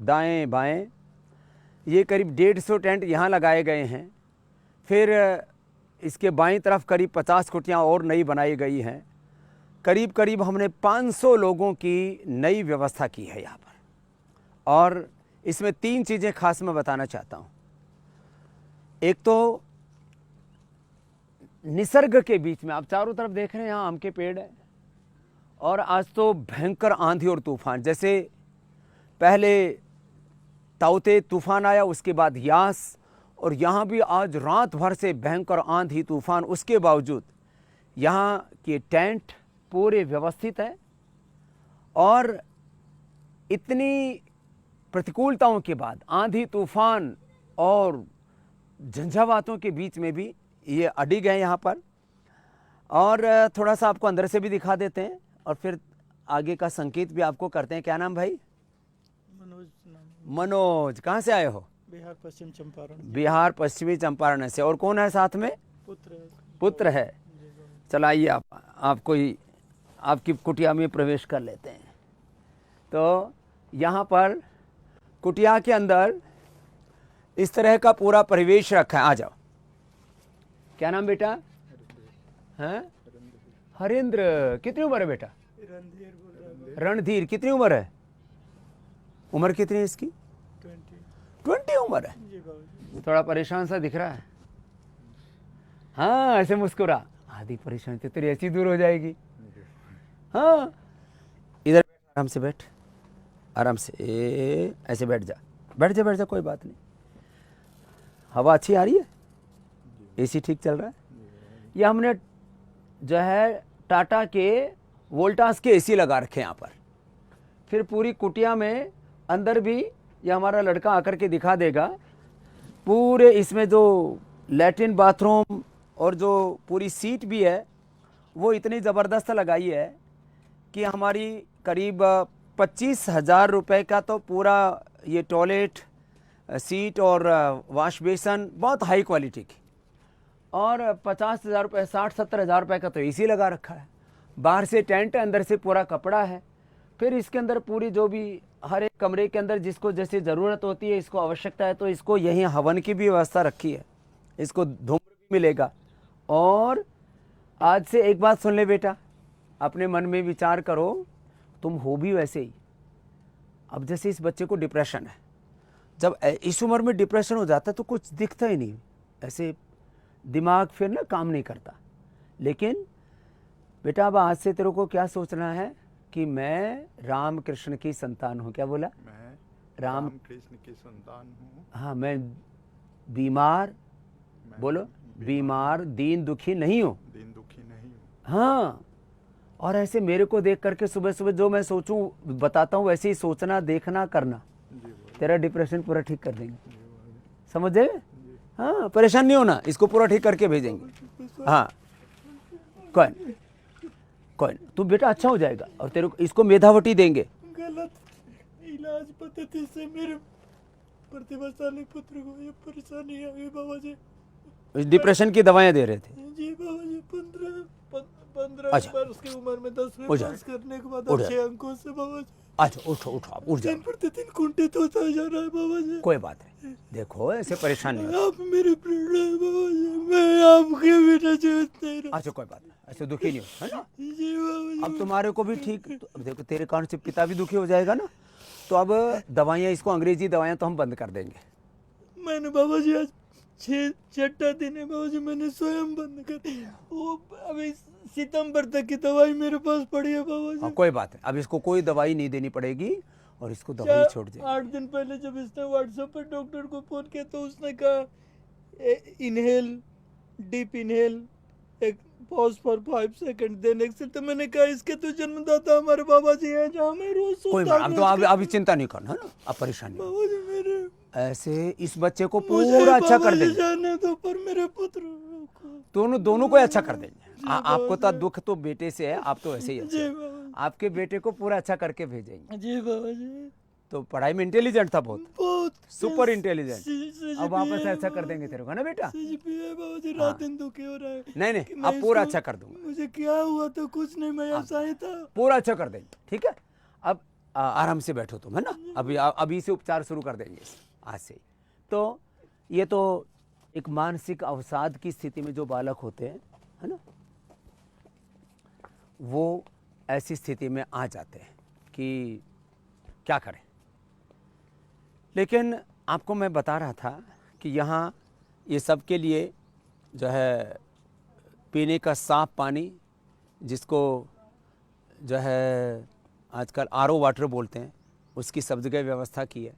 दाएं बाएं, ये करीब 150 टेंट यहाँ लगाए गए हैं। फिर इसके बाईं तरफ करीब 50 कुटियाँ और नई बनाई गई हैं। करीब करीब हमने 500 लोगों की नई व्यवस्था की है यहाँ पर। और इसमें 3 चीज़ें खास मैं बताना चाहता हूँ। एक तो निसर्ग के बीच में आप चारों तरफ देख रहे हैं, यहाँ आम के पेड़ हैं, और आज तो भयंकर आंधी और तूफान, जैसे पहले ताउते तूफान आया, उसके बाद यास, और यहाँ भी आज रात भर से भयंकर आंधी तूफान, उसके बावजूद यहाँ के टेंट पूरे व्यवस्थित है। और इतनी प्रतिकूलताओं के बाद, आंधी तूफान और झंझावातों के बीच में भी ये अडिग है यहाँ पर। और थोड़ा सा आपको अंदर से भी दिखा देते हैं और फिर आगे का संकेत भी आपको करते हैं। क्या नाम भाई? मनोज नाम। मनोज, कहाँ से आए हो? बिहार पश्चिम चंपारण। बिहार पश्चिमी चंपारण से। और कौन है साथ में? पुत्र है। चलो आइए आपको ही आपकी कुटिया में प्रवेश कर लेते हैं। तो यहाँ पर कुटिया के अंदर इस तरह का पूरा परिवेश रखा है। आ जाओ। क्या नाम बेटा? हैं? हरेंद्र। कितनी उम्र है बेटा? रणधीर। कितनी उम्र है? उम्र कितनी है इसकी? 20 उम्र है। थोड़ा परेशान सा दिख रहा है। हाँ, ऐसे मुस्कुरा, आधी परेशानी तो तेरी ऐसी दूर हो जाएगी। हाँ, इधर आराम से बैठ, आराम से ऐसे बैठ जा, बैठ जा, बैठ जा, कोई बात नहीं। हवा अच्छी आ रही है? एसी ठीक चल रहा है? ये हमने जो है टाटा के वोल्टास के एसी लगा रखे हैं यहाँ पर। फिर पूरी कुटिया में अंदर भी ये हमारा लड़का आकर के दिखा देगा। पूरे इसमें जो लैट्रिन बाथरूम और जो पूरी सीट भी है वो इतनी ज़बरदस्त लगाई है कि हमारी करीब 25,000 रुपये का तो पूरा ये टॉयलेट, सीट और वॉश बेसन बहुत हाई क्वालिटी की, और 50,000 रुपये, 60-70 हज़ार रुपये का तो एसी लगा रखा है। बाहर से टेंट है, अंदर से पूरा कपड़ा है। फिर इसके अंदर पूरी जो भी हर एक कमरे के अंदर जिसको जैसे ज़रूरत होती है, इसको आवश्यकता है, तो इसको यहीं हवन की भी व्यवस्था रखी है। इसको धूम्र भी मिलेगा। और आज से एक बात सुन ले बेटा, अपने मन में विचार करो, तुम हो भी वैसे ही। अब जैसे इस बच्चे को डिप्रेशन है, जब इस उम्र में डिप्रेशन हो जाता है तो कुछ दिखता ही नहीं, ऐसे दिमाग फिर ना काम नहीं करता। लेकिन बेटा अब आज से तेरे को क्या सोचना है कि मैं राम कृष्ण की संतान हूँ। क्या बोला? मैं राम कृष्ण की संतान हूँ। हाँ, मैं बीमार, बोलो, बीमार दीन दुखी नहीं हूँ। दीन दुखी नहीं हूँ। हाँ, और ऐसे मेरे को देख करके सुबह सुबह जो मैं सोचूं बताता हूँ, वैसे ही सोचना, देखना, करना। तेरा डिप्रेशन पूरा ठीक कर देंगे, समझ गए? हाँ, परेशान नहीं होना, इसको पूरा ठीक करके भेजेंगे। हाँ, कौन तू बेटा अच्छा हो जाएगा, और तेरे को इसको मेधावटी देंगे। गलत इलाज पद्धति से मेरे प्रतिभाशाली पुत्र को ये परेशानी आ गई बाबा जी। डिप्रेशन की दवाएं दे रहे थे जी बाबा जी। 15 अच्छा। वर्ष की उम्र में 10वीं उठ जा। पास करने के बाद उठ जा। अच्छे अंकों से बाबा जी अच्छा, उठो आप उठ जाओ। दिन प्रतिदिन कुंठित होता जा रहा है बाबा जी। कोई बात नहीं, देखो ऐसे परेशान नहीं हो। आप मेरे प्रेरणा है बाबा जी, मैं आपके बिना जीवित नहीं रह। अच्छा कोई बात नहीं, ऐसे दुखी नहीं हो, है ना? जी बाबा जी। अब तुम्हारे को भी ठीक, अब देखो तेरे कारण से पिता भी दुखी हो जाएगा ना, तो अब दवाइयाँ, इसको अंग्रेजी दवाइयाँ तो हम बंद कर देंगे। मैंने बाबा जी आज 6 दिन है बाबा जी, मैंने स्वयं बंद कर। वो अभी सितंबर तक की दवाई मेरे पास पड़ी है बाबा जी। हाँ कोई बात है, अब इसको कोई दवाई नहीं देनी पड़ेगी और इसको दवाई छोड़ दे। 8 दिन पहले जब इसने व्हाट्सएप पर डॉक्टर को फोन किया तो उसने कहा इनहेल, डीप इनहेल, एक pause for 5 second, then exhale. तो मैंने कहा इसके तो जन्मदाता हमारे बाबा जी हैं, जहाँ मैं रोज कोई सोता बात, अब तो अभी चिंता नहीं करना, है ना? अब परेशान नहीं हो। बाबा जी मेरे ऐसे इस बच्चे को पूरा अच्छा कर देंगे। जाने दो, पर मेरे पुत्र को दोनों को अच्छा कर देंगे। आपको तो दुख तो बेटे से है, आप तो ऐसे ही अच्छे जी हैं। बाबा आपके बेटे को पूरा अच्छा करके भेजेंगे। जी बाबा जी। तो पढ़ाई में इंटेलिजेंट था, बहुत सुपर इंटेलिजेंट। CGPA अब वापस ऐसा कर देंगे तेरे को ना बेटा। CGPA बाबा जी रात दिन दुखी हो रहा है। नहीं कि अब मैं पूरा इसको- अच्छा कर दूंगा, मुझे क्या हुआ तो कुछ नहीं, मैं ऐसा ही था। पूरा अच्छा कर देंगे, ठीक है? अब आराम से बैठो तुम, है ना। अभी से उपचार शुरू कर देंगे आज से। तो ये तो एक मानसिक अवसाद की स्थिति में जो बालक होते हैं, है ना, वो ऐसी स्थिति में आ जाते हैं कि क्या करें। लेकिन आपको मैं बता रहा था कि यहाँ ये सब के लिए जो है पीने का साफ पानी, जिसको जो है आजकल आरओ वाटर बोलते हैं, उसकी सब जगह व्यवस्था की है।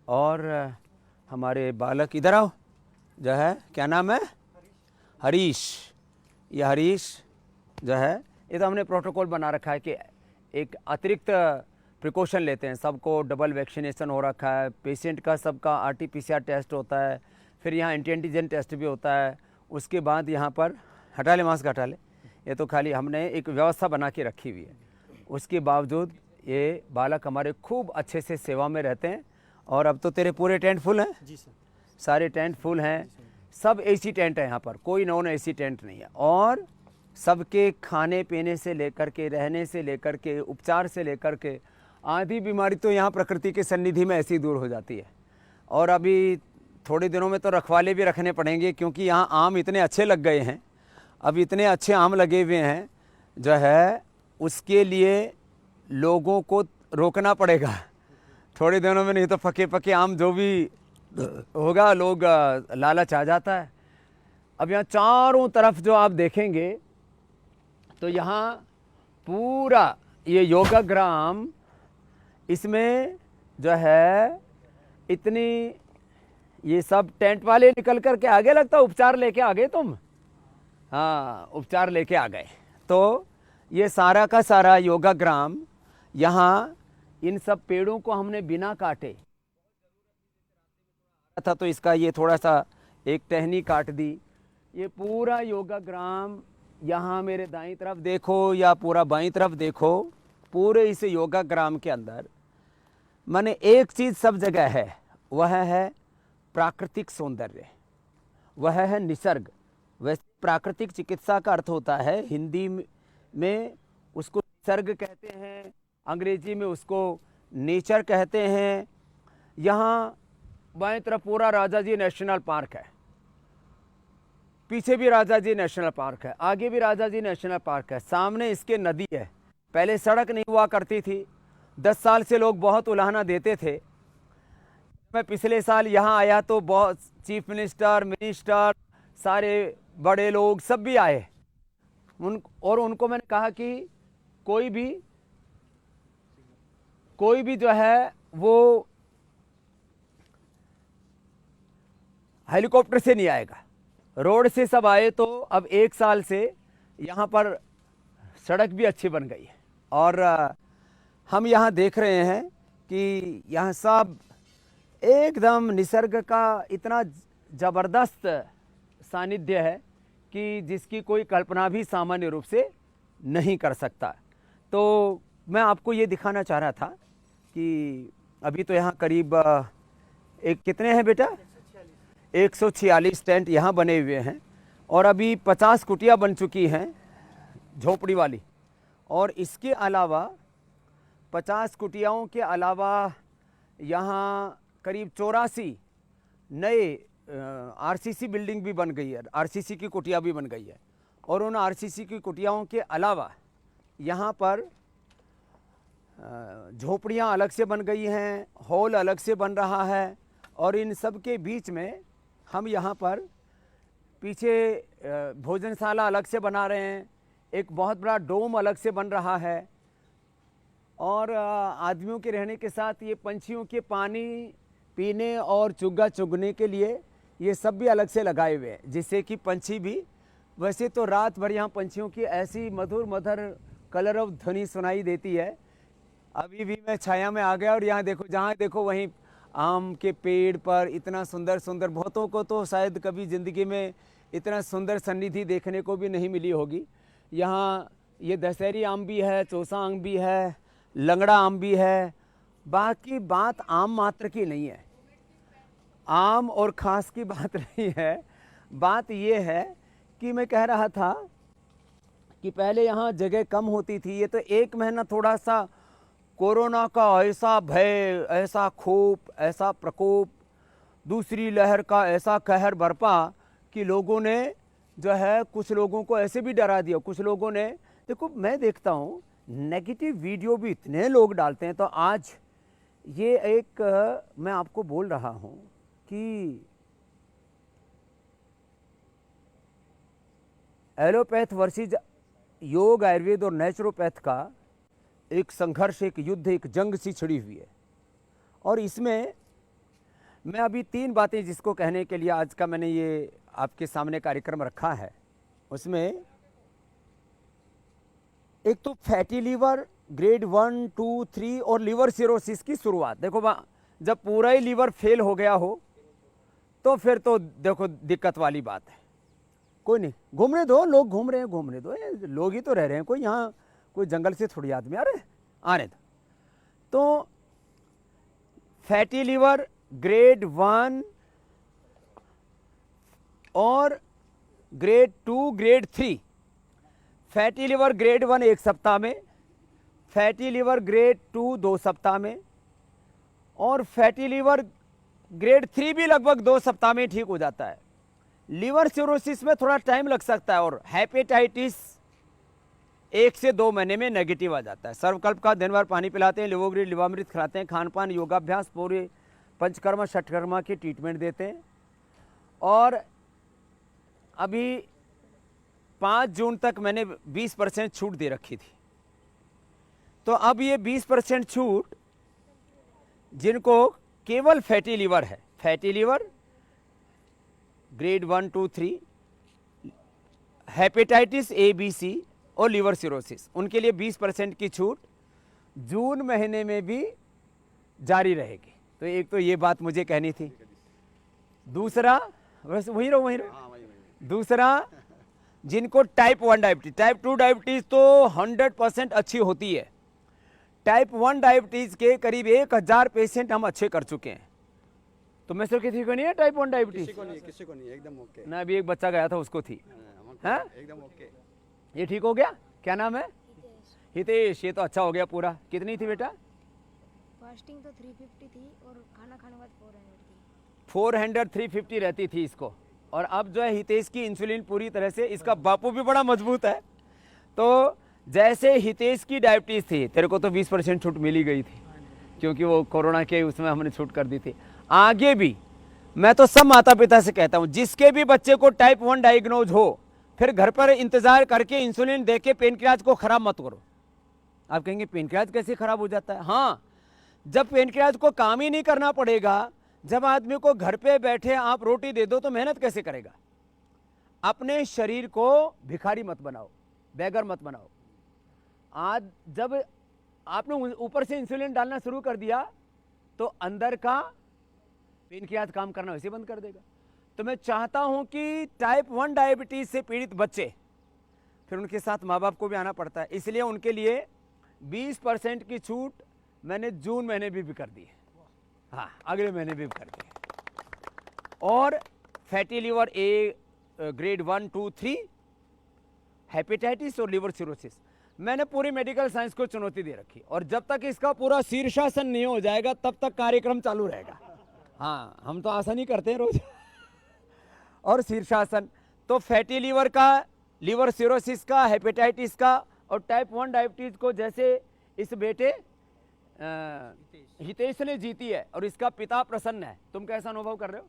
और हमारे बालक, इधर आओ, जो है क्या नाम है, हरीश। ये हरीश जो है, ये तो हमने प्रोटोकॉल बना रखा है कि एक अतिरिक्त प्रिकॉशन लेते हैं। सबको डबल वैक्सीनेशन हो रखा है, पेशेंट का सबका RT-PCR टेस्ट होता है, फिर यहाँ एंटीजन टेस्ट भी होता है। उसके बाद यहाँ पर हटा ले, मास्क हटा ले, ये तो खाली हमने एक व्यवस्था बना के रखी हुई है। उसके बावजूद ये बालक हमारे खूब अच्छे से सेवा में रहते हैं। और अब तो तेरे पूरे टेंट फुल हैं? जी सर, सारे टेंट फुल हैं, सब AC टेंट है यहाँ पर, कोई नॉन AC टेंट नहीं है। और सबके खाने पीने से लेकर के, रहने से लेकर के, उपचार से लेकर के, आधी बीमारी तो यहाँ प्रकृति के सन्निधि में ऐसी दूर हो जाती है। और अभी थोड़े दिनों में तो रखवाले भी रखने पड़ेंगे, क्योंकि यहाँ आम इतने अच्छे लग गए हैं, अब इतने अच्छे आम लगे हुए हैं जो है, उसके लिए लोगों को रोकना पड़ेगा थोड़े दिनों में, नहीं तो पके पके आम जो भी होगा, लोग लालच आ जाता है। अब यहाँ चारों तरफ जो आप देखेंगे तो यहाँ पूरा ये योगाग्राम, इसमें जो है इतनी, ये सब टेंट वाले निकल कर के आगे, लगता उपचार लेके आ गए तुम। हाँ, उपचार लेके आ गए। तो ये सारा का सारा योगाग्राम, यहाँ इन सब पेड़ों को हमने बिना काटे था, तो इसका ये थोड़ा सा एक टहनी काट दी। ये पूरा योगाग्राम, यहाँ मेरे दाईं तरफ देखो या पूरा बाईं तरफ देखो, पूरे इस योगाग्राम के अंदर माने एक चीज़ सब जगह है, वह है प्राकृतिक सौंदर्य, वह है निसर्ग। वैसे प्राकृतिक चिकित्सा का अर्थ होता है, हिंदी में उसको निसर्ग कहते हैं, अंग्रेजी में उसको नेचर कहते हैं। यहाँ बाएं तरफ पूरा राजाजी नेशनल पार्क है, पीछे भी राजाजी नेशनल पार्क है, आगे भी राजाजी नेशनल पार्क है, सामने इसके नदी है। पहले सड़क नहीं हुआ करती थी, 10 साल से लोग बहुत उलाहना देते थे। मैं पिछले साल यहाँ आया तो बहुत चीफ मिनिस्टर, सारे बड़े लोग सब भी आए, उनको मैंने कहा कि कोई भी जो है वो हेलीकॉप्टर से नहीं आएगा, रोड से सब आए। तो अब 1 साल से यहाँ पर सड़क भी अच्छी बन गई है। और हम यहाँ देख रहे हैं कि यहाँ सब एकदम निसर्ग का इतना ज़बरदस्त सानिध्य है कि जिसकी कोई कल्पना भी सामान्य रूप से नहीं कर सकता। तो मैं आपको ये दिखाना चाह रहा था कि अभी तो यहाँ करीब कितने हैं बेटा, 146 टेंट यहाँ बने हुए हैं, और अभी 50 कुटिया बन चुकी हैं झोपड़ी वाली। और इसके अलावा 50 कुटियाओं के अलावा यहाँ करीब 84 नए RCC बिल्डिंग भी बन गई है, RCC की कुटिया भी बन गई है। और उन RCC की कुटियाओं के अलावा यहाँ पर झोपड़ियाँ अलग से बन गई हैं, हॉल अलग से बन रहा है। और इन सब के बीच में हम यहाँ पर पीछे भोजनशाला अलग से बना रहे हैं, एक बहुत बड़ा डोम अलग से बन रहा है। और आदमियों के रहने के साथ ये पंछियों के पानी पीने और चुग्गा चुगने के लिए ये सब भी अलग से लगाए हुए हैं, जिससे कि पंछी भी, वैसे तो रात भर यहाँ पंछियों की ऐसी मधुर मधुर कलरव ध्वनि सुनाई देती है। अभी भी मैं छाया में आ गया और यहाँ देखो, जहाँ देखो वहीं आम के पेड़ पर इतना सुंदर सुंदर, बहुतों को तो शायद कभी ज़िंदगी में इतना सुंदर सन्निधि देखने को भी नहीं मिली होगी। यहाँ ये दशहरी आम भी है, चौसा आम भी है, लंगड़ा आम भी है। बाकी बात आम मात्र की नहीं है, आम और खास की बात नहीं है। बात ये है कि मैं कह रहा था कि पहले यहाँ जगह कम होती थी, ये तो 1 महीना थोड़ा सा कोरोना का ऐसा भय, ऐसा खूब, ऐसा प्रकोप, दूसरी लहर का ऐसा कहर बरपा कि लोगों ने जो है कुछ लोगों को ऐसे भी डरा दिया। कुछ लोगों ने, देखो मैं देखता हूँ नेगेटिव वीडियो भी इतने लोग डालते हैं। तो आज ये एक मैं आपको बोल रहा हूँ कि एलोपैथ वर्सेस योग, आयुर्वेद और नेचुरोपैथ का एक संघर्ष, एक युद्ध, एक जंग सी छिड़ी हुई है। और इसमें मैं अभी 3 बातें जिसको कहने के लिए आज का मैंने ये आपके सामने कार्यक्रम रखा है, उसमें एक तो फैटी लीवर ग्रेड 1, 2, 3 और लिवर सिरोसिस की शुरुआत। देखो जब पूरा ही लीवर फेल हो गया हो तो फिर तो देखो दिक्कत वाली बात है। कोई नहीं, घूमने दो, लोग घूम रहे हैं, घूमने दो, लोग ही तो रह रहे हैं, कोई यहाँ कोई जंगल से थोड़ी आदमी आ रहे आने दो। तो फैटी लीवर ग्रेड 1 और grade 2, grade 3। Fatty liver grade 1 1 सप्ताह में, फैटी लिवर ग्रेड 2 2 सप्ताह में, और फैटी लिवर ग्रेड 3 भी लगभग 2 सप्ताह में ठीक हो जाता है। लिवर सिरोसिस में थोड़ा टाइम लग सकता है। और हेपेटाइटिस 1 से 2 महीने में नेगेटिव आ जाता है। सर्वकल्प का दिन भर पानी पिलाते हैं, लिवोग्रीड लिवामृत खिलाते हैं, खान पान, योगाभ्यास, पूरे पंचकर्मा षटकर्मा की ट्रीटमेंट देते हैं। और अभी 5 जून तक मैंने 20% छूट दे रखी थी। तो अब ये 20% छूट जिनको केवल फैटी लीवर है, fatty liver grade 1, 2, 3, hepatitis A, B, C और लिवर सिरोसिस, उनके लिए 20% की छूट जून महीने में भी जारी रहेगी। तो एक तो ये बात मुझे कहनी थी। दूसरा, बस वहीं रहो। दूसरा, जिनको टाइप 1 डायबिटीज, टाइप 2 डायबिटीज तो 100% अच्छी होती है। टाइप 1 डायबिटीज के करीब 1000 पेशेंट हम अच्छे कर चुके हैं। तो मैं सिर्फ किसी को नहीं है टाइप 1 डायबिटीज, किसी को नहीं, एकदम ओके। ना अभी एक बच्चा गया था उसको थी। हाँ? एकदम ओके। ये ठीक हो गया? क्या नाम है? हितेश। ये तो अच्छा हो गया पूरा। कितनी थी बेटा? फास्टिंग तो 350 थी और खाना खाने के बाद 400 थी। 400 350 रहती थी इसको। और अब जो है हितेश की इंसुलिन पूरी तरह से, इसका बापू भी बड़ा मजबूत है। तो जैसे हितेश की डायबिटीज थी, तेरे को तो 20% छूट मिली गई थी क्योंकि वो कोरोना के उसमें हमने छूट कर दी थी। आगे भी मैं तो सब माता पिता से कहता हूं, जिसके भी बच्चे को टाइप 1 डायग्नोज हो, फिर घर पर इंतजार करके इंसुलिन देके पेनक्रियाज को खराब मत करो। आप कहेंगे पेनक्रियाज कैसे खराब हो जाता है? हाँ, जब पेनक्रियाज को काम ही नहीं करना पड़ेगा, जब आदमी को घर पे बैठे आप रोटी दे दो तो मेहनत कैसे करेगा? अपने शरीर को भिखारी मत बनाओ, बेगर मत बनाओ। आज जब आपने ऊपर से इंसुलिन डालना शुरू कर दिया तो अंदर का पेनक्रियाज काम करना वैसे बंद कर देगा। तो मैं चाहता हूं कि टाइप 1 डायबिटीज से पीड़ित बच्चे, फिर उनके साथ माँ बाप को भी आना पड़ता है, इसलिए उनके लिए 20% की छूट मैंने जून महीने भी कर दी है। हाँ, अगले महीने भी कर दी है। और fatty liver A grade 1, 2, 3, hepatitis और लिवर सिरोसिस, मैंने पूरी मेडिकल साइंस को चुनौती दे रखी। और जब तक इसका पूरा शीर्षासन नहीं हो जाएगा तब तक कार्यक्रम चालू रहेगा। हाँ, हम तो आसन ही करते हैं रोज और शीर्षासन। तो फैटी लीवर का, लिवर सिरोसिस का, हेपेटाइटिस का और टाइप 1 डायबिटीज को जैसे इस बेटे हितेश ने जीती है और इसका पिता प्रसन्न है। तुम कैसा अनुभव कर रहे हो?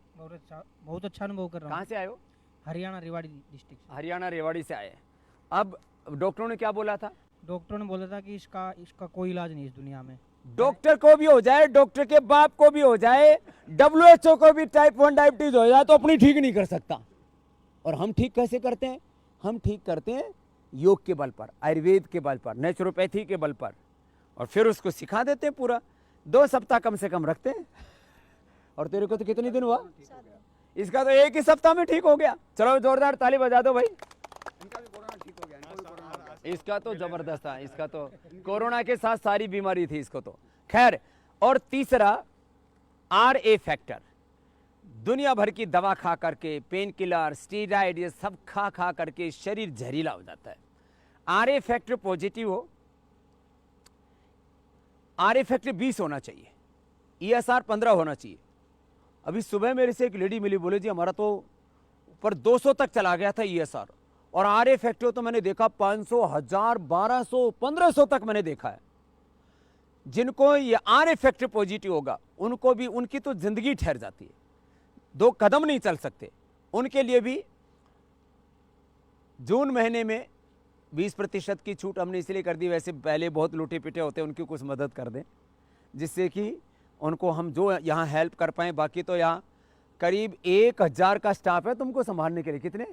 बहुत अच्छा अनुभव कर रहा हूँ। कहाँ से आए हो? हरियाणा रेवाड़ी डिस्ट्रिक्ट से। हरियाणा रेवाड़ी से आए। अब डॉक्टरों ने क्या बोला था? डॉक्टर ने बोला था कि इसका कोई इलाज नहीं इस दुनिया में। डॉक्टर को भी हो जाए, डॉक्टर के बाप को भी हो जाए, WHO को भी टाइप 1 डायबिटीज हो जाए तो अपनी ठीक नहीं कर सकता। और हम ठीक कैसे करते हैं? हम ठीक करते हैं योग के बल पर, आयुर्वेद के बल पर, नेचुरोपैथी के बल पर, और फिर उसको सिखा देते हैं। पूरा 2 सप्ताह कम से कम रखते हैं। और तेरे को तो कितने दिन हुआ? इसका तो 1 ही सप्ताह में ठीक हो गया। चलो जोरदार ताली बजा दो भाई। इनका भी कोरोना ठीक हो गया, इनको भी कोरोना। इसका तो जबरदस्त था। इसका तो कोरोना के साथ सारी बीमारी थी इसको तो। खैर, और तीसरा RA फैक्टर। दुनिया भर की दवा खा करके, पेन किलर, स्टीरॉइड, ये सब खा खा करके शरीर जहरीला हो जाता है। RA फैक्टर पॉजिटिव हो आर इफेक्टिव 20 होना चाहिए, ESR 15 होना चाहिए। अभी सुबह मेरे से एक लेडी मिली, बोले जी हमारा तो ऊपर 200 तक चला गया था ESR, और आर इफेक्टिव तो मैंने देखा 500, 1000, 1200, 1500 तक मैंने देखा है। जिनको ये आर इफेक्टिव पॉजिटिव होगा उनको भी, उनकी तो जिंदगी ठहर जाती है, 2 कदम नहीं चल सकते। उनके लिए भी जून महीने में 20% की छूट हमने इसलिए कर दी, वैसे पहले बहुत लूटे पिटे होते हैं, उनकी कुछ मदद कर दें जिससे कि उनको हम जो यहाँ हेल्प कर पाएँ। बाकी तो यहाँ करीब 1000 का स्टाफ है तुमको संभालने के लिए। कितने?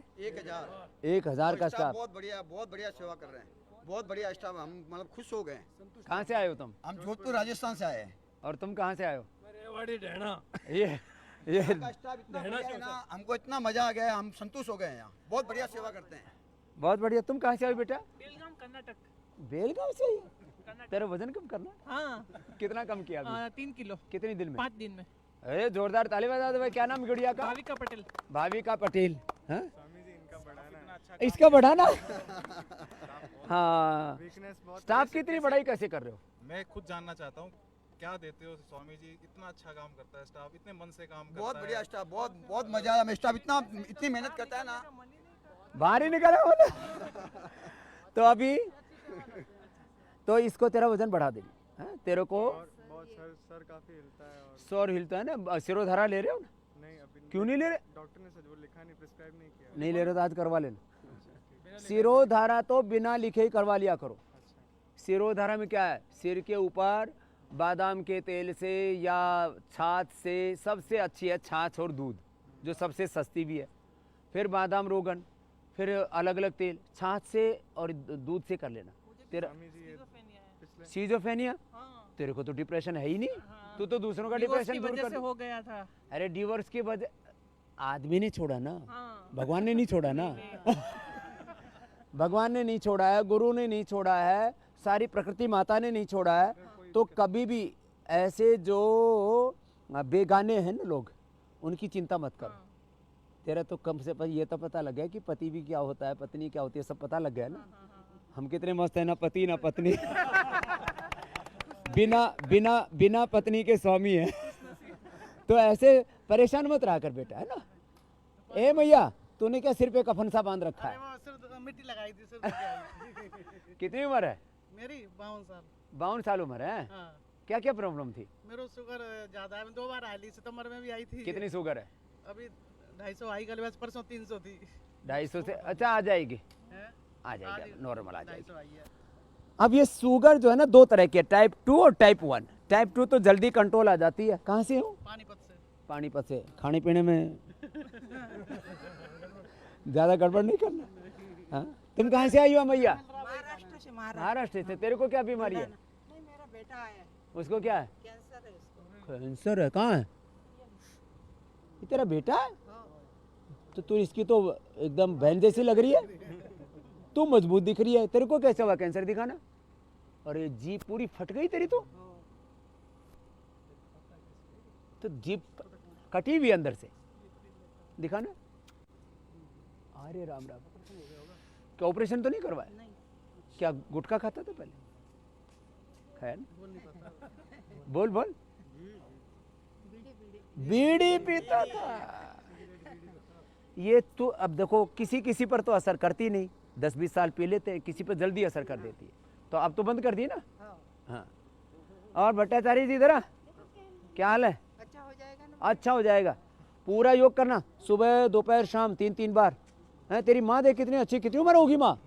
1000 का स्टाफ। बहुत बढ़िया सेवा कर रहे हैं, बहुत बढ़िया स्टाफ, हम मतलब खुश हो गए। कहाँ से आए हो तुम? हम जोधपुर राजस्थान से आए हैं। और तुम कहाँ से आए हो? रेवाड़ी रहना। ये का स्टाफ इतना बढ़िया है ना, हमको इतना मजा आ गया है, हम संतुष्ट हो गए हैं। यहाँ बहुत बढ़िया सेवा करते हैं। बहुत बढ़िया। तुम कहाँ से आए बेटा? बेलगाम कर्नाटक। बेलगांव से आई? तेरा वजन कम करना? हाँ, कितना कम किया अभी? 3 किलो। कितने दिन में? 5 दिन में। अरे जोरदार ताली बजा दो भाई। क्या नाम गुड़िया का? भाविका पटेल। भाविका पटेल। हाँ? इसका बढ़ाना। हाँ, स्टाफ कितनी बढ़ाई कैसे कर रहे हो? मैं खुद जानना चाहता हूँ, क्या देते हो स्वामी जी? इतना अच्छा काम करता है स्टाफ, इतने मन से काम करता बहुत है। बढ़िया स्टाफ, बहुत मजा आया। स्टाफ इतनी मेहनत करता है ना, बाहर ही निकला बोला। तो अभी तो इसको तेरा वजन बढ़ा देगी। हाँ? तेरे को बहुत सर काफी हिलता है और सौर हिलता है ना। सिरोधारा ले रहे हो ना? नहीं अभी क्यों नहीं ले रहे? डॉक्टर ने सच वो लिखा नहीं, प्रिस्क्राइब नहीं किया। नहीं ले रहे तो आज करवा लेना। सिरोधारा तो बिना लिखे ही करवा लिया करो। सिरोधारा में क्या है? सिर के ऊपर बादाम के तेल से या छाछ से, सबसे अच्छी है छाछ और दूध, जो सबसे सस्ती भी है। फिर बादाम रोगन, फिर अलग अलग तेल, छाछ से और दूध से कर लेना। तेरा सीजोफेनिया? तेरे को तो डिप्रेशन है ही नहीं। तू तो दूसरों का डिप्रेशन दूर कर। हो गया था। अरे डिवोर्स की वजह आदमी ने छोड़ा ना, हाँ। भगवान ने नहीं छोड़ा ना। भगवान ने नहीं छोड़ा है, गुरु ने नहीं छोड़ा है, सारी प्रकृति माता ने नहीं छोड़ा है। तो कभी भी ऐसे जो बेगाने हैं ना लोग, उनकी चिंता मत करो। तेरा तो कम से कम ये तो पता लग गया कि पति भी क्या होता है, पत्नी क्या होती है, सब पता लग गया ना। हम कितने मस्त है ना, पति ना पत्नी। बिना पत्नी के स्वामी है। तो ऐसे परेशान मत रहा कर बेटा, है ना। ए मैया, तूने क्या सिर पे कफन सा बांध रखा है? मिट्टी लगाई थी सिर। कितनी उम्र है? मेरी 52 साल। 52 साल उम्र है। हाँ। क्या क्या प्रॉब्लम थी? मेरा शुगर ज्यादा है, मैं 2 बार आई थी, सितंबर में भी आई थी। कितनी शुगर है? अभी 250 आई, कल बस परसों 300 थी। 250 से? अच्छा आ जाएगी, हैं? आ जाएगी, नॉर्मल आ जाएगी। 250 आई है। अब ये शुगर जो है ना 2 तरह की है, टाइप 2 और टाइप 1। टाइप 2 तो जल्दी कंट्रोल आ जाती है। कहाँ से हो? पानीपत से। पानीपत से। खाने पीने में ज्यादा गड़बड़ नहीं करना। हाँ? तुम कहाँ से आई हो मैया? महाराष्ट्र से। महाराष्ट्र से। तेरे को क्या बीमारी है? नहीं, मेरा बेटा है, उसको क्या है? कैंसर है उसको। कैंसर है? कहाँ है? ये तेरा बेटा है? तो तू इसकी तो एकदम बहन जैसी लग रही है। तू मजबूत दिख रही है। तेरे को कैसे हुआ कैंसर? दिखाना। अरे जीभ पूरी फट गई तेरी तो जीभ कटी हुई अंदर से। दिखाना। अरे राम राम। क्या ऑपरेशन तो नहीं करवाया? क्या गुटखा खाता था पहले? खाया ना? बोल बोल। बीड़ी पीता था। ये तो अब देखो, किसी किसी पर तो असर करती नहीं। 10-20 साल पी लेते हैं, किसी पर जल्दी असर कर देती है। तो अब तो बंद कर दी ना। हाँ। और भट्टाचार्य जी इधर क्या हाल है? अच्छा हो जाएगा ना? अच्छा हो जाएगा। पूरा योग करना, सुबह दोपहर शाम 3-3 बार। है तेरी माँ देख कितनी अच्छी, कितनी उम्र होगी माँ?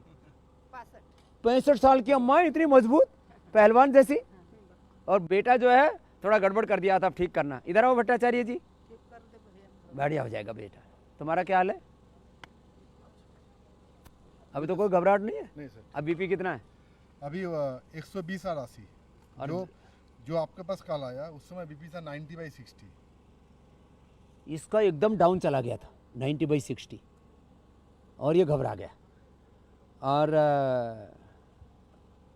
65 साल की अम्मा, इतनी मजबूत, पहलवान जैसी। और बेटा जो है थोड़ा गड़बड़ कर दिया था, अब ठीक करना। इधर आओ भट्टाचार्य जी। बढ़िया हो जाएगा बेटा। तुम्हारा क्या हाल है? अभी तो कोई घबराहट नहीं है? नहीं सर। अब बीपी कितना है? अभी 120/80। और जो आपके पास कल आया उस समय बीपी था 90/60। इसका एकदम डाउन चला गया था 90/60, और ये घबरा गया। और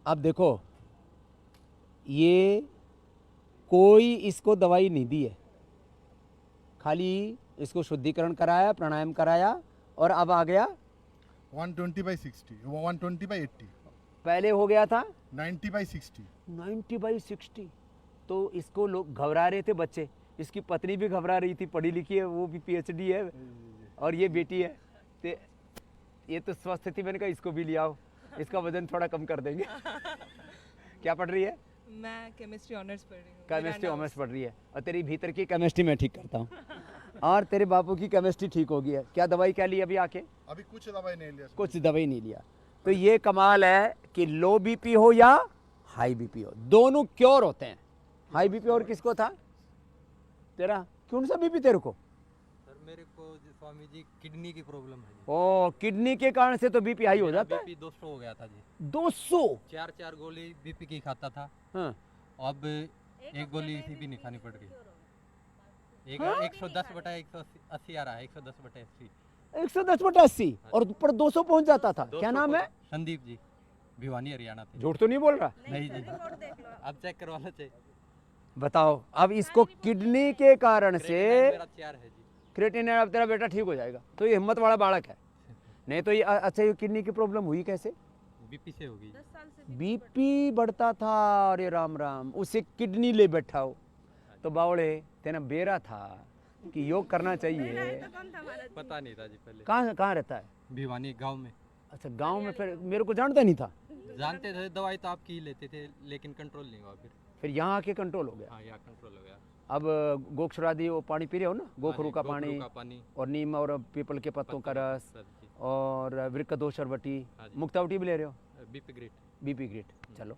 अब देखो, ये कोई इसको दवाई नहीं दी है, खाली इसको शुद्धिकरण कराया, प्राणायाम कराया, और अब आ गया 120/60, 120/80। पहले हो गया था 90/60। 90/60। तो इसको लोग घबरा रहे थे बच्चे, इसकी पत्नी भी घबरा रही थी, पढ़ी लिखी है, वो भी PhD है और ये बेटी है। तो ये तो स्वस्थ थी, मैंने कहा इसको भी ले आओ, इसका वजन थोड़ा कम कर देंगे। क्या पढ़ रही है? मैं केमिस्ट्री ऑनर्स पढ़ रही हूँ। केमिस्ट्री ऑनर्स पढ़ रही है, और तेरी भीतर की केमिस्ट्री मैं ठीक करता हूँ और तेरे बापू की केमिस्ट्री ठीक हो गई है। क्या दवाई क्या ली अभी आके? अभी कुछ दवाई नहीं लिया। कुछ दवाई नहीं लिया। तो ये कमाल है कि लो बीपी हो या हाई बीपी हो, दोनों क्योर होते हैं। हाई बीपी और किसको था? तेरा कौन सा बीपी तेरे को? सर मेरे को स्वामी जी किडनी की प्रॉब्लम है जी। ओ, किडनी के कारण से तो बीपी हाई हो जाता है। बीपी 200 हो गया था जी। 200? 4 गोली बीपी की खाता था। हाँ। अब एक गोली इसी भी नहीं खानी पड़ रही। एक हाँ? 110/180 आ रहा है, 110/80। 110/80 और पर 200 पहुंच जाता था। क्या नाम है? संदीप जी, भिवानी हरियाणा थे। झूठ तो नहीं बोल रहा? नहीं जी, अब चेक करवाना चाहिए। बताओ, अब इसको किडनी के कारण से मेरा 4 है जी। क्रिएटिनिन, अब तेरा बेटा ठीक हो जाएगा। तो ये हिम्मत वाला बालक है। नहीं तो ये अच्छा, ये किडनी की प्रॉब्लम हुई कैसे? बीपी से होगी। बीपी बढ़ता था, अरे राम राम, उसे किडनी ले बैठा हो। तो बावड़े तेना बेरा था कि योग करना चाहिए। पता नहीं था जी पहले। कहाँ रहता है? भिवानी गांव में। अच्छा, गांव में। फिर मेरे को जानता नहीं था। जानते थे, दवाई तो आपकी ही लेते थे, लेकिन कंट्रोल नहीं हुआ। फिर यहाँ आके कंट्रोल हो गया। हाँ, यहाँ कंट्रोल हो गया। अब गोक्षरादि वो पानी पी रहे हो ना, गोखरू का गोखरू पानी का पानी और नीम और पीपल के पत्तों का रस सर जी। और वृक्कदोष शरबती, हाँ जी। मुक्तावटी भी ले रहे हो? BP great. बीपी ग्रेट, चलो।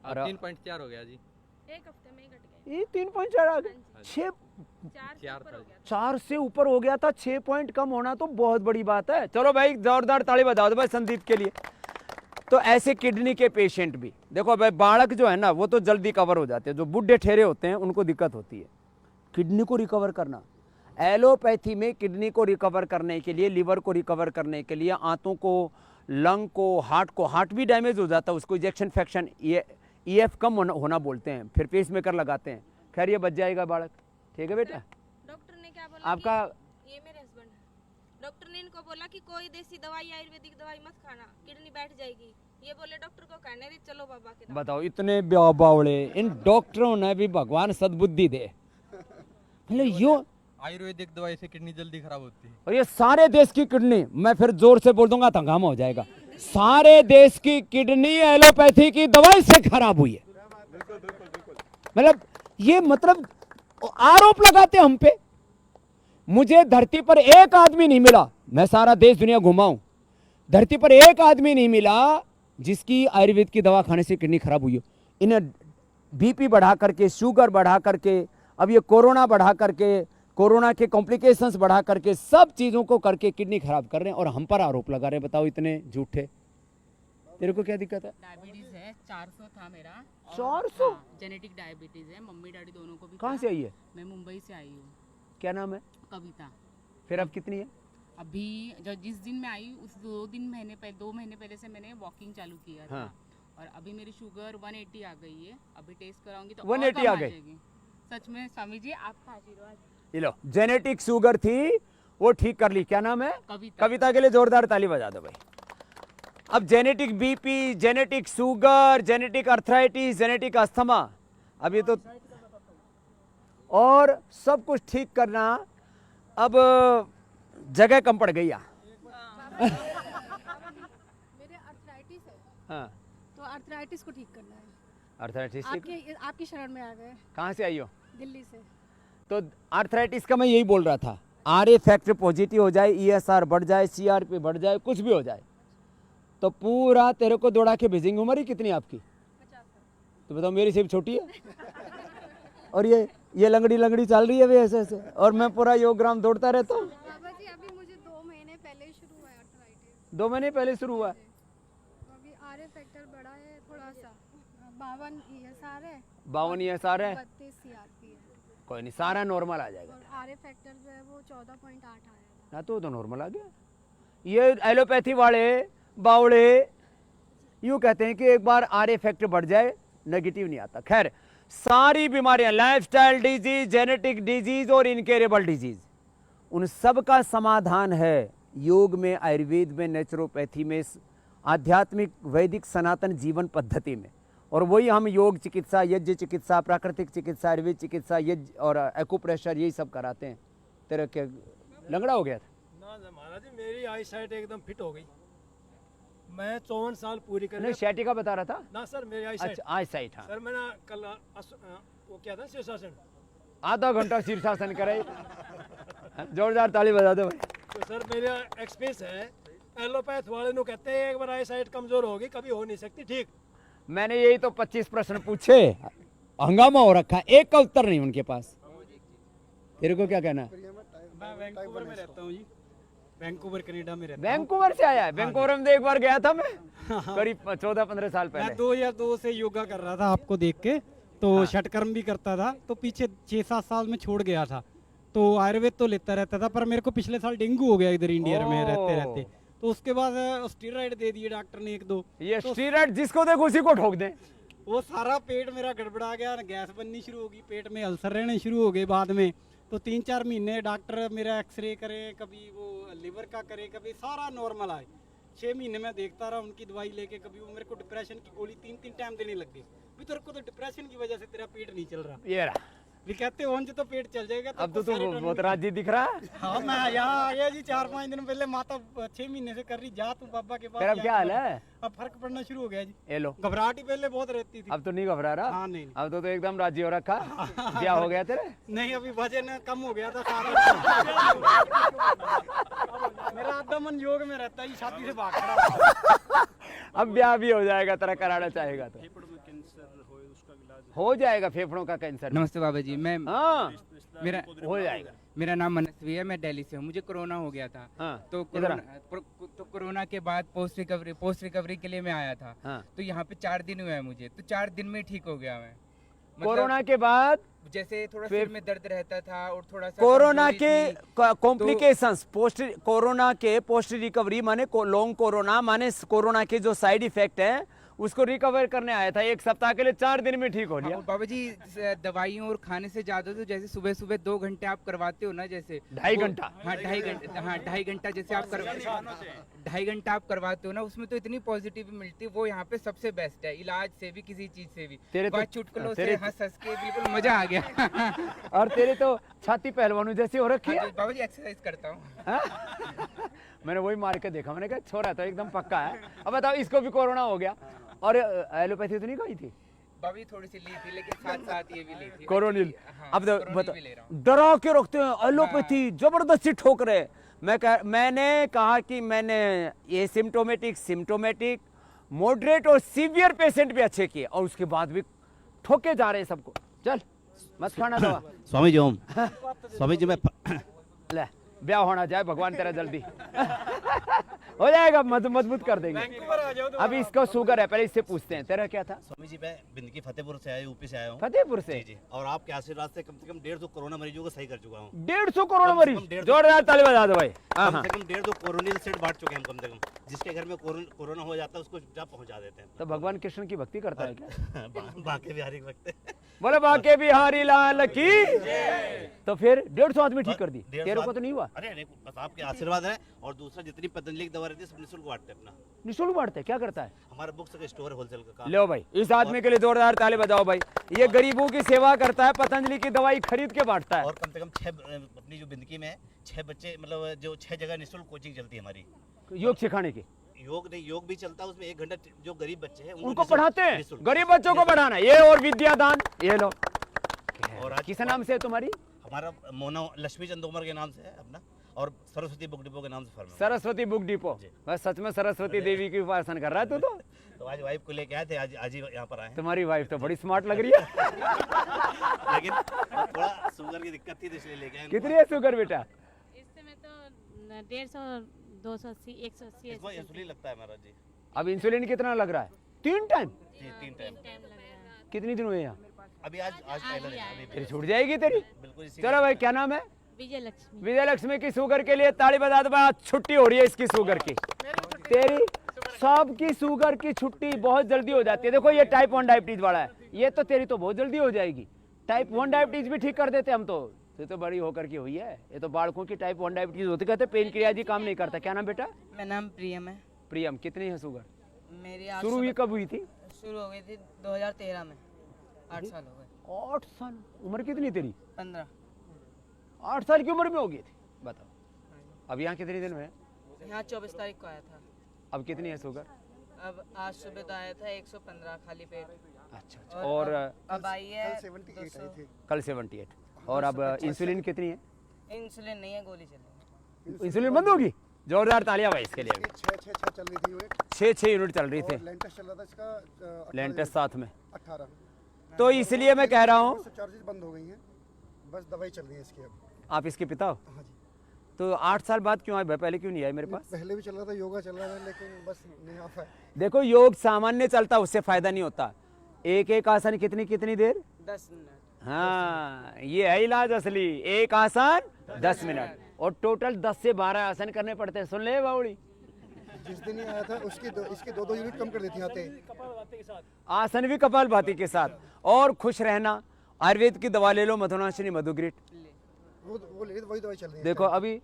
अब और 3.4 हो गया जी। एक हफ्ते में ही घट गया। ये 3.4 आ गए। हाँ जी। 6 4 था जी। 4 से ऊपर हो गया था। 6 पॉइंट कम होना तो बहुत बड़ी बात है। चलो भाई, जोरदार ताली बजा दो भाई संदीप के लिए। तो ऐसे किडनी के पेशेंट भी देखो भाई, बालक जो है ना वो तो जल्दी कवर हो जाते हैं, जो बुढ़े ठहरे होते हैं उनको दिक्कत होती है। किडनी को रिकवर करना, एलोपैथी में किडनी को रिकवर करने के लिए, लिवर को रिकवर करने के लिए, आंतों को, लंग को, हार्ट भी डैमेज हो जाता है, उसको इजेक्शन फ्रैक्शन EF कम होना बोलते हैं, फिर पेस मेकर लगाते हैं। खैर ये बच जाएगा बालक, ठीक है बेटा। डॉक्टर ने क्या बोला? आपका ये मेरे हस्बैंड है। डॉक्टर ने इनको बोला कि कोई देसी दवाई, आयुर्वेदिक दवाई मत खाना, किडनी बैठ जाएगी। ये बोले डॉक्टर को कहने दे, चलो बाबा के पास। बताओ, इतने बावड़े इन डॉक्टरों ने भी भगवान सद्बुद्धि दे। मतलब यो आयुर्वेदिक दवाई से किडनी जल्दी खराब होती है। और ये सारे देश की किडनी, मैं फिर जोर से बोल दूंगा तो हंगामा हो जाएगा, सारे देश की किडनी एलोपैथी की दवाई से खराब हुई है। मतलब ये मतलब आरोप लगाते हम पे। मुझे धरती पर एक आदमी नहीं मिला, मैं सारा देश दुनिया घुमाऊं, धरती पर एक आदमी नहीं मिला जिसकी आयुर्वेद की दवा खाने से किडनी खराब हुई हो। इन्हें बीपी बढ़ा करके, शुगर बढ़ा करके, अब ये कोरोना बढ़ा करके, कोरोना के कॉम्प्लिकेशंस बढ़ा करके, सब चीजों को करके किडनी खराब कर रहे हैं और हम पर आरोप लगा रहे हैं। बताओ, इतने झूठे। तेरे को क्या दिक्कत है? डायबिटीज है, 400 था मेरा। 400? जेनेटिक डायबिटीज है, मम्मी डैडी दोनों को भी। कहाँ से आई है? मैं मुंबई से आई हूँ। क्या नाम है? कविता। फिर अब कितनी है? अभी जो जिस दिन मैं आई उस 2 महीने पहले से मैंने वॉकिंग चालू किया था। हाँ। और अभी मेरी शुगर 180 आ गई है। अभी टेस्ट कराऊंगी तो 180 आ गई? जाएगी। सच में स्वामी जी, आपका आशीर्वाद। ये लो, जेनेटिक शुगर थी वो ठीक कर ली। क्या नाम है? कविता। कविता के लिए जोरदार ताली बजा दो भाई। अब genetic BP, genetic sugar, genetic arthritis, genetic asthma, अब ये तो और सब कुछ ठीक करना अब जगह कम पड़ गई। मेरे अर्थराइटिस है। हाँ, तो अर्थराइटिस को ठीक करना है। अर्थराइटिस आपकी शरण में आ गए। कहाँ से आई हो? दिल्ली से। तो अर्थराइटिस का मैं यही बोल रहा था, RA फैक्टर पॉजिटिव हो जाए, ESR बढ़ जाए, CRP बढ़ जाए, कुछ भी हो जाए तो पूरा तेरे को दौड़ा के भेजेंगे। उम्र ही कितनी है आपकी? 50। तो बताओ, मेरी सिर्फ छोटी है और ये लंगड़ी चल रही है भी ऐसे ऐसे, और मैं पूरा योगग्राम दौड़ता रहता हूँ। बाबा जी, अभी मुझे 2 महीने पहले ही शुरू हुआ है अर्थराइटिस। 2 महीने पहले शुरू हुआ है। अभी RA फैक्टर बढ़ा है थोड़ा सा, 52 ESR है, 52 ESR है, 32 CRP है। कोई नहीं, सारा नॉर्मल आ जाएगा। और RA फैक्टर जो है वो 14.8 आया था। ना तो नॉर्मल आ गया। ये एलोपैथी वाले बावड़े यूं कहते हैं कि एक बार RA फैक्टर बढ़ जाए नेगेटिव नहीं आता। खैर, सारी बीमारियां, लाइफस्टाइल डिजीज, जेनेटिक डिजीज और इनकेरेबल डिजीज, उन सब का समाधान है योग में, आयुर्वेद में, नेचुरोपैथी में आध्यात्मिक वैदिक सनातन जीवन पद्धति में, और वही हम योग चिकित्सा, यज्ञ चिकित्सा, प्राकृतिक चिकित्सा, आयुर्वेद चिकित्सा, यज्ञ और एक्यूप्रेशर यही सब कराते हैं। तेरा क्या लंगड़ा हो गया था? ना महाराज जी, मेरी आई साइट एकदम फिट हो गई। मैं 54 साल पूरी कर नहीं, शैटिका बता रहा था ना सर, मेरी आई साइट। अच्छा, आई साइट। हाँ, सर मैंने कल वो क्या था, शीर्षासन, आधा घंटा शीर्षासन करे। जोरदार ताली बजा दो भाई। तो सर मेरा एक्सपीरियंस है, एलोपैथ वाले नु कहते हैं एक बार आई साइट कमजोर होगी कभी हो नहीं सकती ठीक। मैंने यही तो 25 प्रश्न पूछे, हंगामा हो रखा है, एक का उत्तर नहीं उनके पास। तेरे को क्या कहना है? मैं वैंकूवर में रहता हूँ जी, वैंकूवर कनाडा में रहता हूँ। वैंकूवर से आया है? वैंकूवर में तो एक बार गया था मैं, करीब 14-15 साल मैं पहले। 2002 से योगा कर रहा था आपको देख के, तो षटकर्म भी करता था, तो पीछे 6-7 साल में छोड़ गया था, तो आयुर्वेद तो लेता रहता था, पर मेरे को पिछले साल डेंगू हो गया इधर इंडिया में रहते रहते, तो उसके बाद स्टीरॉइड दे दिए डॉक्टर ने 1-2। ये स्टीरॉइड जिसको देखो उसी को ठोक दे। वो सारा पेट मेरा गड़बड़ा गया, गैस बननी शुरू हो गई, पेट में अल्सर रहने शुरू हो गए बाद में। तो 3-4 महीने डॉक्टर मेरा एक्सरे करे, कभी वो लिवर का करे, कभी सारा नॉर्मल आए। 6 महीने में देखता रहा उनकी दवाई लेके, कभी वो मेरे को डिप्रेशन की गोली 3-3 टाइम देने लग गई। भी तेरे को तो डिप्रेशन की वजह से तेरा पेट नहीं चल रहा। ये रहा, भी कहते हो तो पेट चल जाएगा। अब तो तू बहुत राजी दिख रहा है। हाँ, मैं यहाँ आ गया जी 4-5 दिन पहले। माता 6 महीने से कर रही, जा तू बाबा के पास। तेरा क्या हाल है? अब फर्क पड़ना शुरू हो गया जी। ये लो, घबराहट ही पहले बहुत रहती थी, अब तो नहीं घबरा रहा। हाँ नहीं अब तो एकदम राजी हो रखा। क्या हो गया तेरे? नहीं, अभी वजन कम हो गया था सारा। मेरा आधा मन योग में रहता है, शादी से भाग खड़ा। अब ब्याह भी हो जाएगा, तेरा कराना चाहेगा तो हो जाएगा। फेफड़ों का कैंसर। नमस्ते बाबा जी, मैं हाँ, मेरा हो जाएगा। मेरा नाम मनस्वी है, मैं दिल्ली से हूँ। मुझे कोरोना हो गया था। हाँ, तो कोरोना के बाद पोस्ट रिकवरी के लिए मैं आया था। हाँ। तो यहाँ पे 4 दिन हुए हैं मुझे, तो 4 दिन में ठीक हो गया मैं। कोरोना के बाद जैसे थोड़ा सिर में दर्द रहता था और थोड़ा सा कोरोना कमजोरी के थी। कॉम्प्लिकेशंस, पोस्ट कोरोना के पोस्ट रिकवरी माने लॉन्ग कोरोना माने कोरोना के जो साइड इफेक्ट है उसको रिकवर करने आया था। 1 सप्ताह के लिए 4 दिन में ठीक हो लिया। हाँ, बाबा जी दवाइयों और खाने से ज्यादा तो जैसे सुबह सुबह 2 घंटे आप करवाते हो ना, जैसे 2.5 घंटा। हाँ 2.5 घंटा जैसे आप 2.5 घंटा आप करवाते हो ना, उसमें तो इतनी पॉजिटिव मिलती है। वो यहाँ पे सबसे बेस्ट है, इलाज से भी किसी चीज से भी। तेरे तो चुटकुलों से हंस हंस के बिल्कुल मजा आ गया। और तेरे तो छाती पहलवानों जैसी हो रखी है। बाबा जी एक्सरसाइज करता हूँ। मैंने वही मार के देखा, मैंने कहा छोरा तो एकदम पक्का है। अब बताओ, इसको भी कोरोना हो गया और एलोपैथी तो नहीं खाई थी? बाबी थोड़ी सी ली थी, लेकिन साथ साथ ये भी ली थी कोरोनिल। हाँ, अब कोरोनिल भी ले रहा हूँ। डरा के रखते हैं एलोपैथी, जबरदस्ती ठोक रहे। मैंने कहा कि मैंने ये सिम्टोमेटिक, मॉडरेट और सीवियर पेशेंट भी अच्छे किए, और उसके बाद भी ठोके जा रहे हैं सबको। चल मत खाना दवा। स्वामी जी ओम। स्वामी जी मैं ले ब्याह होना जाए, भगवान तेरा जल्दी हो जाएगा, मजबूत कर देंगे। अभी इसको शुगर है, पहले इससे पूछते हैं तेरा क्या था? स्वामी जी मैं बिंदकी फतेहपुर से आया, यूपी से आया हूँ। फतेहपुर से? जी, और आपके आशीर्वाद से कम 150 कोरोना मरीजों को सही कर चुका हूँ। 150 कोरोना मरीज? जोरदार ताली बजा दो भाई। कम से कम 150 कोरोनिल सेट बांट चुके हैं हम। कम से कम जिसके घर में कोरोना हो जाता है उसको चुपचाप पहुँचा देते हैं। तो भगवान कृष्ण की भक्ति करता है क्या? बाके बिहारी वक्त बोले बाके बिहारी लाल की। तो फिर 150 आदमी ठीक कर दी, तेरे को तो नहीं हुआ? अरे बस आपके आशीर्वाद है। और दूसरा जितनी पतंजलि की दवा रहती है सब निःशुल्क बांटते हैं अपना। निःशुल्क बांटते हैं? क्या करता है? हमारा बुक्स का स्टोर होलसेल का काम। लो भाई, इस आदमी के लिए जोरदार ताली बजाओ भाई। ये गरीबों की सेवा करता है, पतंजलि की दवाई खरीद के बांटता है। और कम से कम 6 अपनी जो बिंदकी में 6 बच्चे, मतलब जो 6 जगह निःशुल्क कोचिंग चलती है हमारी योग सिखाने की। योग भी चलता है उसमें। 1 घंटा जो गरीब बच्चे हैं उनको पढ़ाते हैं। गरीब बच्चों को पढ़ाना, ये और विद्यादान। ये लो, और किस नाम से है तुम्हारी? हमारा मोना लक्ष्मी चंद तोमर के नाम से है अपना, और सरस्वती बुक डिपो के नाम से फर्म है। Saraswati book depot. बस सच में सरस्वती देवी की उपासना कर रहा है तू तो आज वाइफ को लेके आए थे, आज ही यहाँ पर आए। तुम्हारी वाइफ तो बड़ी स्मार्ट लग रही है। लेकिन थोड़ा शुगर की दिक्कत थी तो इसलिए लेके आए। कितनी है शुगर बेटा? इस समय तो 150, 280, 180 इसको इंसुलिन लगता है महाराज जी। अब इंसुलिन कितना लग रहा है? 3 टाइम? 3 टाइम। कितनी दिन हुए यहाँ? अभी आज पहले दिन। फिर छूट जाएगी तेरी। बिल्कुल। चलो भाई, क्या नाम है? विजयलक्ष्मी। विजयलक्ष्मी की शुगर के लिए ताली बजा दो। आज छुट्टी हो रही है इसकी शुगर की। तेरी सबकी शुगर की छुट्टी बहुत जल्दी हो जाती है। देखो ये टाइप 1 डायबिटीज वाला है, ये तो तेरी तो बहुत जल्दी हो जाएगी। टाइप 1 डायबिटीज भी ठीक कर देते हम तो। ये तो बड़ी होकर की हुई है। ये तो बालकों की टाइप 1 डायबिटीज होती, कहते पेन क्रिया जी काम नहीं करता। क्या नाम बेटा? मेरा नाम प्रियम है। प्रियम कितनी है शुगर? मेरी शुरू हुई कब हुई थी? शुरू हो गई थी 2013 में। 8 साल हो गए। 8 साल? उम्र कितनी तेरी? 15। 8 साल की उम्र में हो गई थी, बताओ। अब यहाँ कितने दिन में? यहाँ 24 तारीख को आया था। अब कितनी है शुगर? अब आज सुबह तो आया था 115 खाली पेट। अच्छा। और अब आई है कल 78। और अब इंसुलिन कितनी है? इंसुलिन नहीं है, गोली चल इंसुलिन बंद होगी? जोरदार तालियां भाई इसके लिए। 6 चल रही थी यूनिट। 6 यूनिट चल रही थी। लेंटेस चल रहा था इसका। लेंटेस साथ में 18। तो इसलिए मैं कह रहा हूँ चार्जेस बंद हो गई हैं, बस दवाई चल रही है इसकी अब। आप इसके पिता हो? हाँ जी। तो 8 साल बाद क्यों आए भाई? पहले क्यों नहीं आए मेरे पास? पहले भी चल रहा था, योगा चल रहा था, लेकिन बस नहीं आ पाया। देखो योग सामान्य चलता, उससे फायदा नहीं होता। एक आसन कितनी देर? 10 मिनट। हाँ, ये है इलाज असली। एक आसन 10 मिनट और टोटल 10 से 12 आसन करने पड़ते हैं। सुन ले बावड़ी, जिस दिन ही आया था इसके 2 यूनिट कम कर देती आते। आसन भी कपालभाति के साथ। और खुश रहना, आयुर्वेद की दवा ले लो, मधुनाशिनी मधुग्रिट। वो ले वही दवाई चल रही है। देखो अभी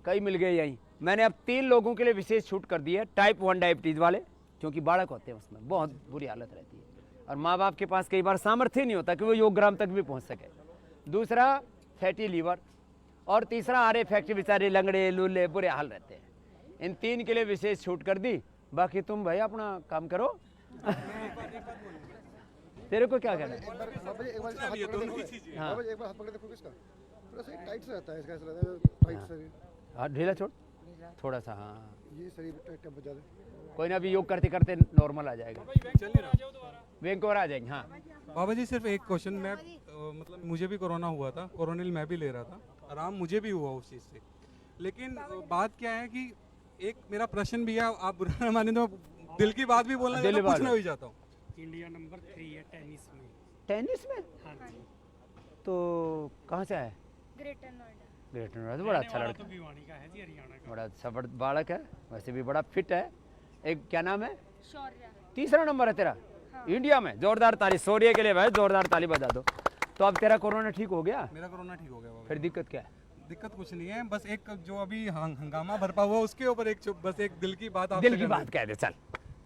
कई मिल गए यहीं। मैंने अब 3 लोगों के लिए विशेष छूट कर दी है, टाइप 1 डायबिटीज वाले, क्योंकि बालक होते हैं उसमें बहुत बुरी हालत रहती है और माँ बाप के पास कई बार सामर्थ्य नहीं होता कि वो योगग्राम तक भी पहुँच सके। दूसरा फैटी लीवर और तीसरा आरे फैक्ट्री, बेचारे लंगड़े लूले बुरे हाल रहते हैं। इन 3 के लिए विशेष छूट कर दी। बाकी तुम भाई अपना काम करो। तेरे को क्या कहना है? एक बार हाँ, हाथ पकड़ देखो इसका, थोड़ा सा टाइट से रहता है इसका, ऐसा रहता है टाइट शरीर। हाँ ढीला छोड़ थोड़ा सा। हाँ ये शरीर टाइट टेम्पो ज्यादा। कोई ना, अभी योग करते करते नॉर्मल आ जाएगा। वेंकोर आ जाएंगे। हाँ बाबा जी सिर्फ एक क्वेश्चन। मैं मतलब मुझे भी कोरोना हुआ था, कोरोनिल मैं भी ले रहा था, आराम मुझे भी हुआ उस चीज़ से। लेकिन बात क्या है कि एक मेरा प्रश्न भी है, आप बुरा न माने तो दिल की बात भी बोलना चाहता हूं, पूछना भी चाहता हूँ। इंडिया नंबर 3 है टेनिस में। टेनिस में? हाँ जी। तो कहाँ से है? ग्रेटर नोएडा। ग्रेटर नोएडा। बड़ा अच्छा लड़का, तो भिवानी का है जी, हरियाणा का। बड़ा अच्छा बालक है, वैसे भी बड़ा फिट है। एक क्या नाम है? शौर्य। 3रा नंबर है तेरा इंडिया में। जोरदार ताली शौर्य के लिए भाई, जोरदार ताली बजा दो। तो अब तेरा कोरोना ठीक हो गया? मेरा कोरोना ठीक हो गया बाबा। फिर दिक्कत क्या है? दिक्कत कुछ नहीं है, बस एक जो अभी हंगामा भरपा हुआ उसके ऊपर एक बस एक दिल की बात दिल की बात कह दे चल।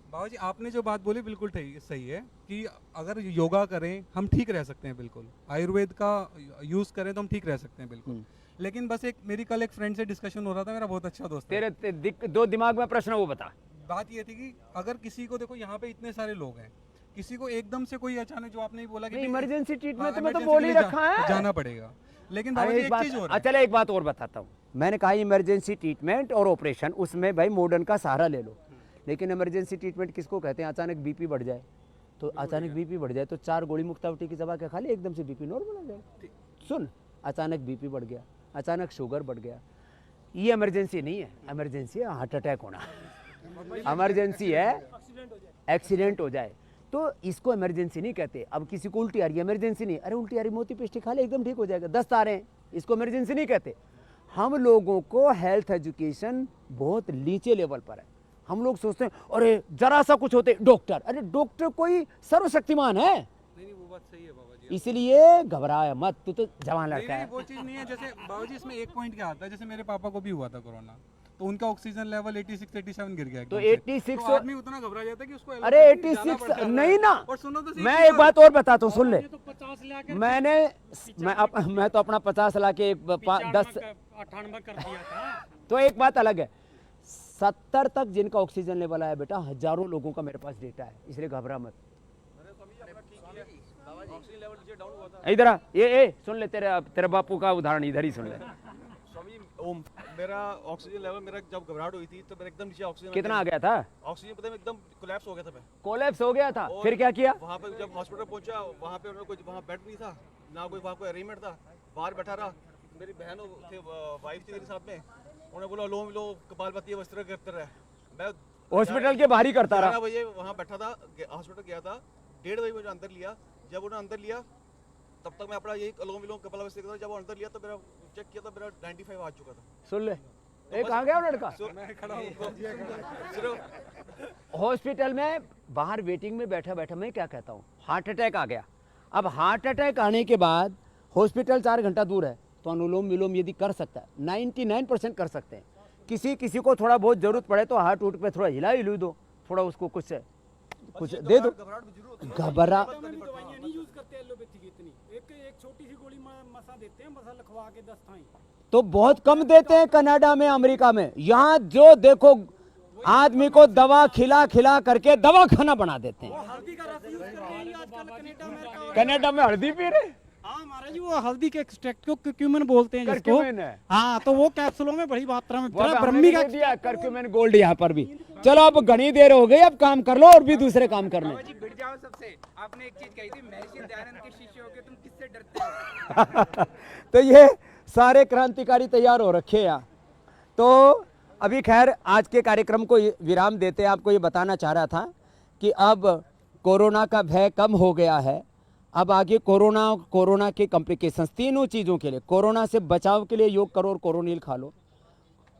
बाबा जी आपने जो बात बोली बिल्कुल सही है कि अगर योगा करें हम ठीक रह सकते हैं, बिल्कुल आयुर्वेद का यूज़ करें तो हम ठीक रह सकते हैं बिल्कुल। लेकिन बस मेरी कल एक फ्रेंड से डिस्कशन हो रहा था, मेरा बहुत अच्छा दोस्त है। तेरे 2 दिमाग में प्रश्न, वो बता। बात ये थी कि अगर किसी को, देखो यहाँ पे इतने सारे लोग हैं, किसी को एकदम से कोई अचानक, जो आपने बोला कि इमरजेंसी ट्रीटमेंट में तो बोल ही रखा है, जाना पड़ेगा। लेकिन बाबा जी एक चीज और है। चलो एक बात और बताता हूँ। मैंने कहा इमरजेंसी ट्रीटमेंट और ऑपरेशन, उसमें भाई मॉडर्न का सहारा ले लो। लेकिन इमरजेंसी ट्रीटमेंट किसको कहते हैं? अचानक बीपी बढ़ जाए, तो अचानक बीपी बढ़ जाए तो 4 गोली मुक्तावटी की दवा के खा ले, एकदम से बीपी नॉर्मल हो जाए। सुन, अचानक बीपी बढ़ गया, अचानक शुगर बढ़ गया, ये इमरजेंसी नहीं है। इमरजेंसी है हार्ट अटैक होना, इमरजेंसी है एक्सीडेंट हो जाए, तो इसको इमरजेंसी नहीं कहते। अब किसी को उल्टी आ रही है, इमरजेंसी नहीं। अरे उल्टी आ रही, मोती पेस्टी खा ले एकदम ठीक हो जाएगा। दस्त आ रहे हैं, इसको इमरजेंसी नहीं कहते। हम लोगों को हेल्थ एजुकेशन बहुत नीचे लेवल पर है। हम लोग सोचते हैं अरे जरा सा कुछ होते डॉक्टर, अरे डॉक्टर कोई सर्वशक्तिमान है? नहीं वो बात सही है बाबा जी। इसलिए घबराया मत, तू तो जवान लड़का है। वो चीज़ नहीं है। जैसे बाबा जी इसमें एक पॉइंट क्या आता है, जैसे मेरे पापा को भी हुआ था कोरोना, तो उनका ऑक्सीजन लेवल 86-87 गिर गया। तो 86 तो आदमी उतना घबरा जाता है कि उसको अरे 86 नहीं ना। और सुनो तो मैं एक बात और बताता हूँ, सुन ले। मैं तो अपना 50 ला के 10 98 कर दिया था। तो एक बात अलग है, 70 तक जिनका ऑक्सीजन लेवल आया बेटा, हजारों लोगों का मेरे पास डेटा है, इसलिए घबरा मत। इधर आ, ये सुन ले, तेरे बापू का उदाहरण इधर ही सुन ले। ओम, मेरा ऑक्सीजन लेवल, मेरा जब घबराहट हुई थी तो मेरा एकदम नीचे ऑक्सीजन कितना आ गया था? ऑक्सीजन पता है एकदम कोलैप्स हो गया था। मैं कोलैप्स हो गया था, फिर क्या किया? वहाँ पे जब हॉस्पिटल पहुंचा, वहाँ पे उन्होंने वहाँ बेड नहीं था ना, कोई वहाँ कोई अरेंजमेंट था, बाहर बैठा रहा। मेरी बहन थे, वाइफ थी मेरे साथ में, उन्होंने बोला लो लो कपालभाति इस तरह करते रहे। मैं हॉस्पिटल के बाहर ही करता रहा। 11 बजे वहाँ बैठा था, हॉस्पिटल गया था, 1:30 बजे मुझे अंदर लिया। जब उन्होंने अंदर लिया तब तक मैं अपना यही अलोम विलोम कपालभाति करता था। जब अंदर लिया तो मेरा चेक किया तो मेरा 95 आ चुका था। सुन ले, एक आ गया लड़का हॉस्पिटल में बाहर वेटिंग में बैठा बैठा, मैं क्या कहता हूँ, हार्ट अटैक आ गया। अब हार्ट अटैक आने के बाद हॉस्पिटल 4 घंटा दूर है, तो अनुलोम विलोम यदि कर सकता है 99% कर सकते हैं, किसी किसी को थोड़ा बहुत जरूरत पड़े तो हाथ उठ पे थोड़ा हिला हिलू दो, थोड़ा उसको कुछ दे दो। घबरा दवाइयाँ नहीं यूज करते एलोपैथी की इतनी, एक छोटी सी गोली मसा देते हैं, मसा लिखवा के 10 थाई तो बहुत कम देते हैं कनाडा में, अमेरिका में। यहाँ जो देखो आदमी को दवा खिला खिला करके दवा खाना बना देते हैं। हल्दी का रस यूज कर रहे हैं आजकल कनाडा में। कनाडा में हल्दी पी रहे। हाँ महाराज जी, वो हल्दी के एक्सट्रैक्ट को कर्क्यूमिन बोलते हैं जिसको। हाँ, तो वो कैप्सूलों में बड़ी मात्रा में ब्रह्मी का दिया कर्क्यूमिन गोल्ड यहाँ पर भी। चलो अब घनी देर हो गई, अब काम कर लो और भी दूसरे काम कर लो। जी भिड़ जाओ सबसे। आपने एक चीज कही थी, महर्षि दयानंद के शिष्य हो के तुम किससे डरते हो? तो ये सारे क्रांतिकारी तैयार हो रखे हैं। तो अभी खैर आज के कार्यक्रम को विराम देते आपको ये बताना चाह रहा था कि अब कोरोना का भय कम हो गया है। अब आगे कोरोना के कॉम्प्लिकेशंस, तीनों चीज़ों के लिए, कोरोना से बचाव के लिए योग करो और कोरोनिल खा लो।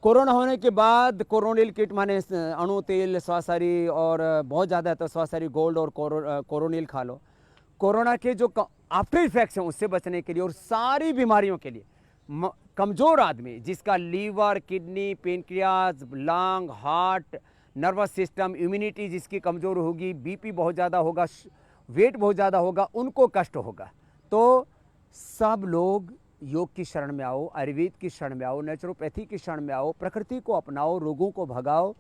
कोरोना होने के बाद कोरोनिल किट माने अणु तेल, स्वासारी और बहुत ज़्यादा है तो स्वासारी गोल्ड और कोरोनिल खा लो। कोरोना के जो आफ्टर इफेक्ट्स हैं उससे बचने के लिए और सारी बीमारियों के लिए कमज़ोर आदमी जिसका liver, kidney, pancreas, lung, heart, nervous system, immunity जिसकी कमज़ोर होगी, बीपी बहुत ज़्यादा होगा, वेट बहुत ज़्यादा होगा, उनको कष्ट होगा। तो सब लोग योग की शरण में आओ, आयुर्वेद की शरण में आओ, नेचुरोपैथी की शरण में आओ, प्रकृति को अपनाओ, रोगों को भगाओ।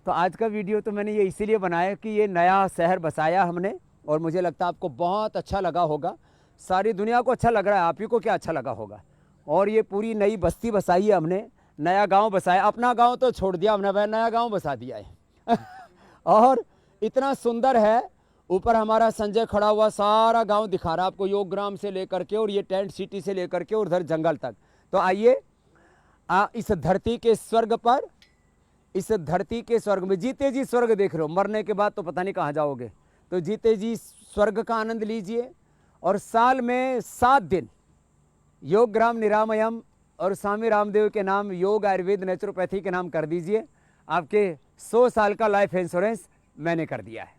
तो आज का वीडियो तो मैंने ये इसीलिए बनाया कि ये नया शहर बसाया हमने और मुझे लगता है आपको बहुत अच्छा लगा होगा। सारी दुनिया को अच्छा लग रहा है, आप ही को क्या अच्छा लगा होगा। और ये पूरी नई बस्ती बसाई है हमने, नया गांव बसाया। अपना गांव तो छोड़ दिया हमने भाई, नया गांव बसा दिया है और इतना सुंदर है। ऊपर हमारा संजय खड़ा हुआ सारा गांव दिखा रहा है आपको, योग ग्राम से लेकर के और ये टेंट सिटी से लेकर के और उधर जंगल तक। तो आइए इस धरती के स्वर्ग पर, इस धरती के स्वर्ग में जीते जी स्वर्ग देख रहे हो, मरने के बाद तो पता नहीं कहाँ जाओगे। तो जीते जी स्वर्ग का आनंद लीजिए और साल में 7 दिन योग ग्राम निरामयम और स्वामी रामदेव के नाम योग आयुर्वेद नेचुरोपैथी के नाम कर दीजिए। आपके 100 साल का लाइफ इंश्योरेंस मैंने कर दिया है।